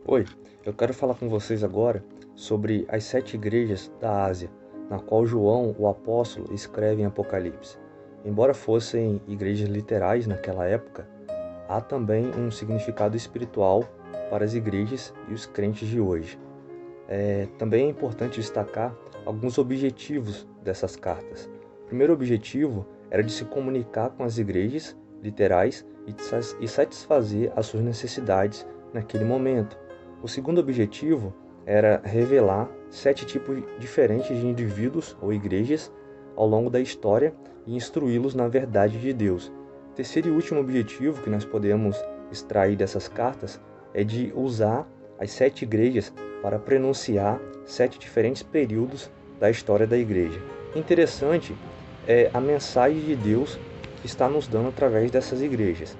Oi, eu quero falar com vocês agora sobre as 7 igrejas da Ásia, na qual João, o apóstolo, escreve em Apocalipse. Embora fossem igrejas literais naquela época, há também um significado espiritual para as igrejas e os crentes de hoje. Também é importante destacar alguns objetivos dessas cartas. O primeiro objetivo era de se comunicar com as igrejas literais e satisfazer as suas necessidades naquele momento. O segundo objetivo era revelar 7 tipos diferentes de indivíduos ou igrejas ao longo da história e instruí-los na verdade de Deus. O terceiro e último objetivo que nós podemos extrair dessas cartas é de usar as 7 igrejas para prenunciar 7 diferentes períodos da história da igreja. Interessante é a mensagem de Deus que está nos dando através dessas igrejas.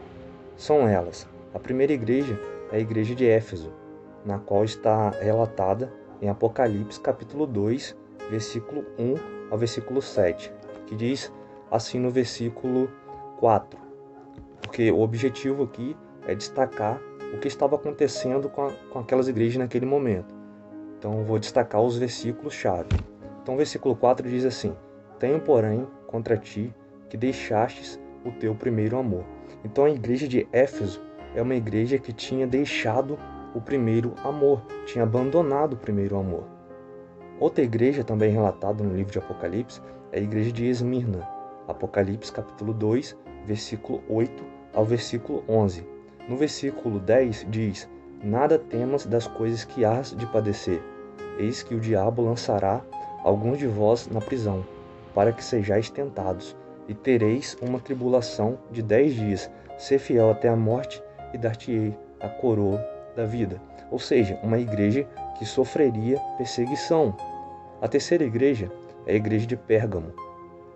São elas: a primeira igreja é a igreja de Éfeso, na qual está relatada em Apocalipse capítulo 2, versículo 1 ao versículo 7, que diz assim no versículo 4, porque o objetivo aqui é destacar o que estava acontecendo com aquelas igrejas naquele momento. Então eu vou destacar os versículos-chave. Então o versículo 4 diz assim: Tenho, porém, contra ti que deixastes o teu primeiro amor. Então a igreja de Éfeso é uma igreja que tinha deixado o primeiro amor, tinha abandonado o primeiro amor. Outra igreja também relatada no livro de Apocalipse é a igreja de Esmirna, Apocalipse capítulo 2, versículo 8 ao versículo 11. No versículo 10 diz: Nada temas das coisas que hás de padecer. Eis que o diabo lançará alguns de vós na prisão, para que sejais tentados, e tereis uma tribulação de 10 dias. Ser fiel até a morte, e dar-te-ei a coroa da vida. Ou seja, uma igreja que sofreria perseguição. A terceira igreja é a igreja de Pérgamo,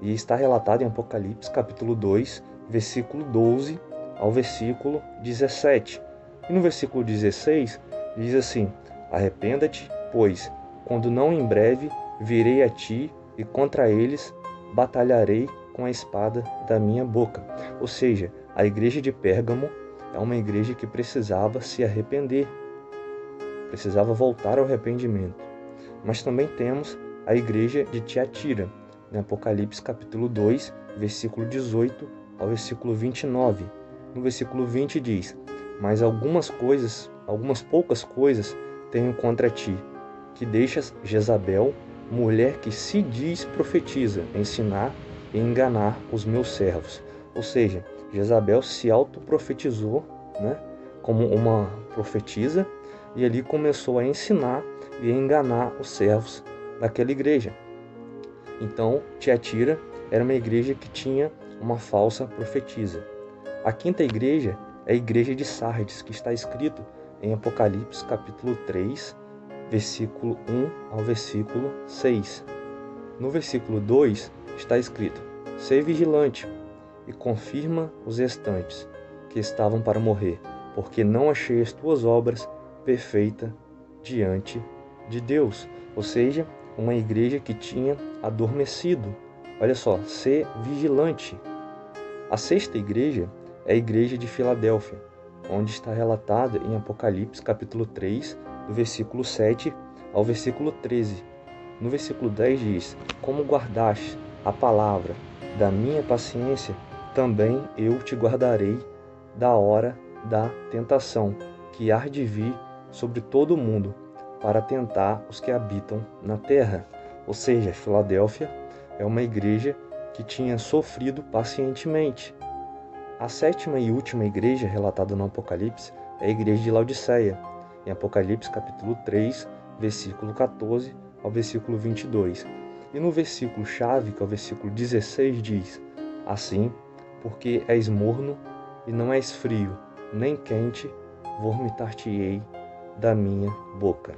e está relatada em Apocalipse capítulo 2, versículo 12 ao versículo 17. E no versículo 16 diz assim: Arrependa-te, pois, quando não em breve virei a ti, e contra eles batalharei com a espada da minha boca. Ou seja, a igreja de Pérgamo é uma igreja que precisava se arrepender, precisava voltar ao arrependimento. Mas também temos a igreja de Tiatira, em Apocalipse capítulo 2, versículo 18 ao versículo 29. No versículo 20 diz: Mas algumas poucas coisas tenho contra ti, que deixas Jezabel, mulher que se diz profetiza, ensinar e enganar os meus servos. Ou seja, Jezabel se autoprofetizou, como uma profetisa, e ali começou a ensinar e a enganar os servos daquela igreja. Então, Tiatira era uma igreja que tinha uma falsa profetisa. A quinta igreja é a igreja de Sardes, que está escrito em Apocalipse capítulo 3, versículo 1 ao versículo 6. No versículo 2 está escrito: Sê vigilante e confirma os restantes que estavam para morrer, porque não achei as tuas obras perfeitas diante de Deus. Ou seja, uma igreja que tinha adormecido. Olha só, ser vigilante. A sexta igreja é a igreja de Filadélfia, onde está relatada em Apocalipse capítulo 3, do versículo 7 ao versículo 13. No versículo 10 diz: Como guardaste a palavra da minha paciência, também eu te guardarei da hora da tentação, que há de vir sobre todo o mundo, para tentar os que habitam na terra. Ou seja, Filadélfia é uma igreja que tinha sofrido pacientemente. A sétima e última igreja relatada no Apocalipse é a igreja de Laodiceia, em Apocalipse capítulo 3, versículo 14 ao versículo 22. E no versículo chave, que é o versículo 16, diz: Assim, porque és morno e não és frio, nem quente, vomitar-te-ei da minha boca.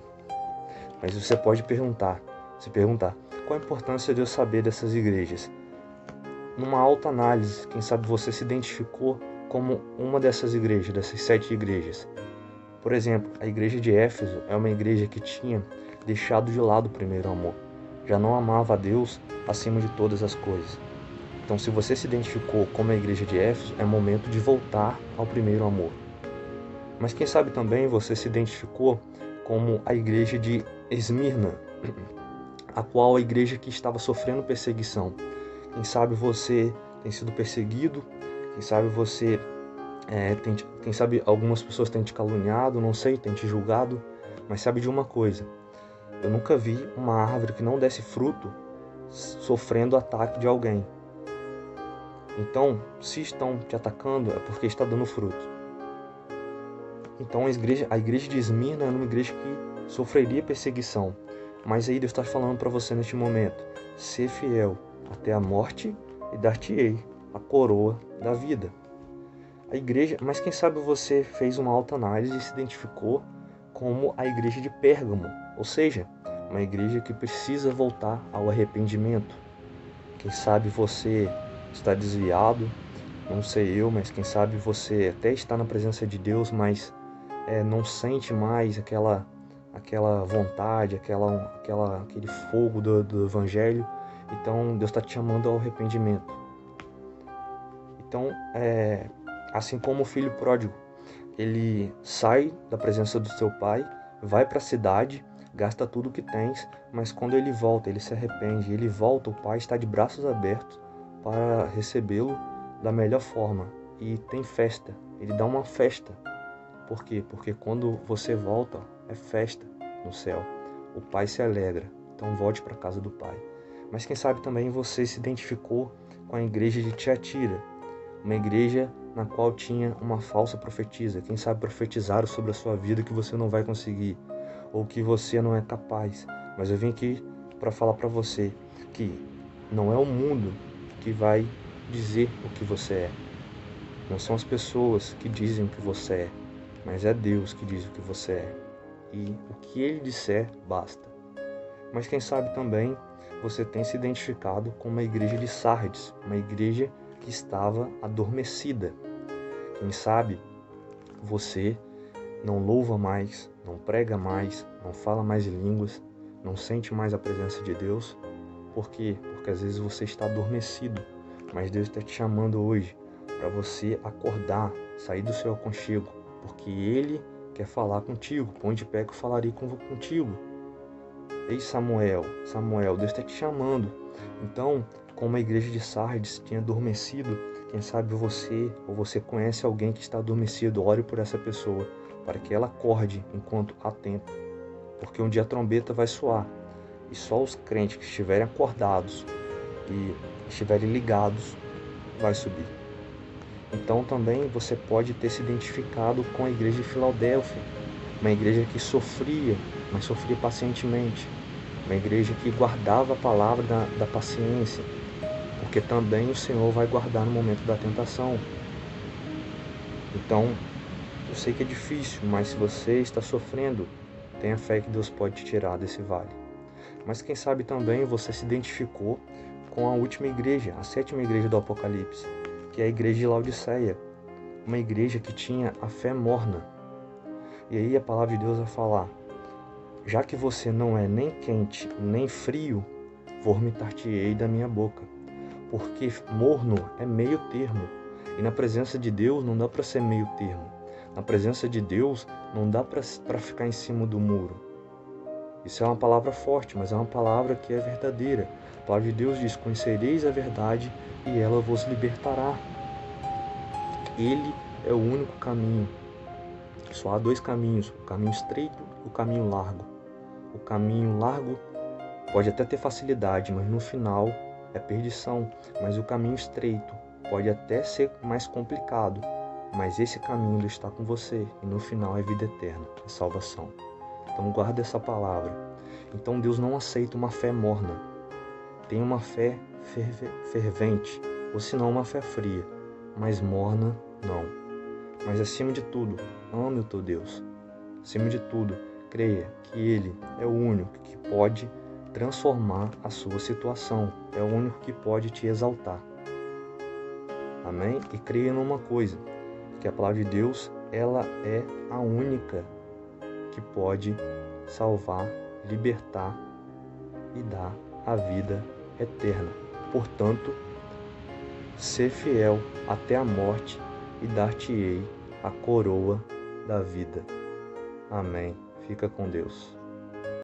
Mas você pode se perguntar, qual a importância de eu saber dessas igrejas? Numa autoanálise, quem sabe você se identificou como uma dessas igrejas, dessas 7 igrejas. Por exemplo, a igreja de Éfeso é uma igreja que tinha deixado de lado o primeiro amor. Já não amava a Deus acima de todas as coisas. Então, se você se identificou como a igreja de Éfeso, é momento de voltar ao primeiro amor. Mas quem sabe também você se identificou como a igreja de Esmirna, a qual a igreja que estava sofrendo perseguição. Quem sabe você tem sido perseguido, quem sabe você quem sabe algumas pessoas têm te caluniado, não sei, têm te julgado, mas sabe de uma coisa, eu nunca vi uma árvore que não desse fruto sofrendo ataque de alguém. Então, se estão te atacando, é porque está dando fruto. Então a igreja de Esmirna era uma igreja que sofreria perseguição. Mas aí Deus está falando para você neste momento, ser fiel até a morte e dar-te-ei a coroa da vida. A igreja, mas quem sabe você fez uma autoanálise e se identificou como a igreja de Pérgamo, ou seja, uma igreja que precisa voltar ao arrependimento. Quem sabe você está desviado, não sei eu, mas quem sabe você até está na presença de Deus, mas não sente mais aquela vontade, aquele fogo do Evangelho. Então Deus está te chamando ao arrependimento. Então, assim como o filho pródigo, ele sai da presença do seu pai, vai para a cidade, gasta tudo o que tens, mas quando ele volta, ele se arrepende, ele volta, o pai está de braços abertos para recebê-lo da melhor forma. E tem festa, ele dá uma festa. Por quê? Porque quando você volta, é festa no céu. O pai se alegra, então volte para a casa do pai. Mas quem sabe também você se identificou com a igreja de Tiatira, uma igreja na qual tinha uma falsa profetisa. Quem sabe profetizaram sobre a sua vida que você não vai conseguir, ou que você não é capaz. Mas eu vim aqui para falar para você que não é o mundo que vai dizer o que você é. Não são as pessoas que dizem o que você é, mas é Deus que diz o que você é. E o que Ele disser, basta. Mas quem sabe também você tem se identificado com uma igreja de Sardes, uma igreja que estava adormecida. Quem sabe você não louva mais, não prega mais, não fala mais em línguas, não sente mais a presença de Deus. Por quê? Porque às vezes você está adormecido, mas Deus está te chamando hoje para você acordar, sair do seu aconchego, porque Ele quer falar contigo. Põe de pé que eu falarei contigo. Ei Samuel, Deus está te chamando. Então, como a igreja de Sardes tinha adormecido, quem sabe você ou você conhece alguém que está adormecido, ore por essa pessoa, para que ela acorde enquanto há tempo. Porque um dia a trombeta vai soar, e só os crentes que estiverem acordados e estiverem ligados vai subir. Então também você pode ter se identificado com a igreja de Filadélfia, uma igreja que sofria, mas sofria pacientemente, uma igreja que guardava a palavra da paciência, porque também o Senhor vai guardar no momento da tentação. Então, eu sei que é difícil, mas se você está sofrendo, tenha fé que Deus pode te tirar desse vale. Mas quem sabe também você se identificou com a última igreja, a sétima igreja do Apocalipse, que é a igreja de Laodiceia, uma igreja que tinha a fé morna. E aí a palavra de Deus vai falar: já que você não é nem quente nem frio, vomitar-te-ei da minha boca. Porque morno é meio termo, e na presença de Deus não dá para ser meio termo. Na presença de Deus não dá para ficar em cima do muro. Isso é uma palavra forte, mas é uma palavra que é verdadeira. A palavra de Deus diz: conhecereis a verdade e ela vos libertará. Ele é o único caminho. Só há dois caminhos, o caminho estreito e o caminho largo. O caminho largo pode até ter facilidade, mas no final é perdição. Mas o caminho estreito pode até ser mais complicado, mas esse caminho está com você e no final é vida eterna, é salvação. Então guarda essa palavra. Então Deus não aceita uma fé morna. Tem uma fé fervente, ou senão uma fé fria, mas morna não. Mas acima de tudo, ame o teu Deus. Acima de tudo, creia que Ele é o único que pode transformar a sua situação. É o único que pode te exaltar. Amém? E creia numa coisa, que a palavra de Deus, ela é a única que pode salvar, libertar e dar a vida eterna. Portanto, ser fiel até a morte e dar-te-ei a coroa da vida. Amém. Fica com Deus.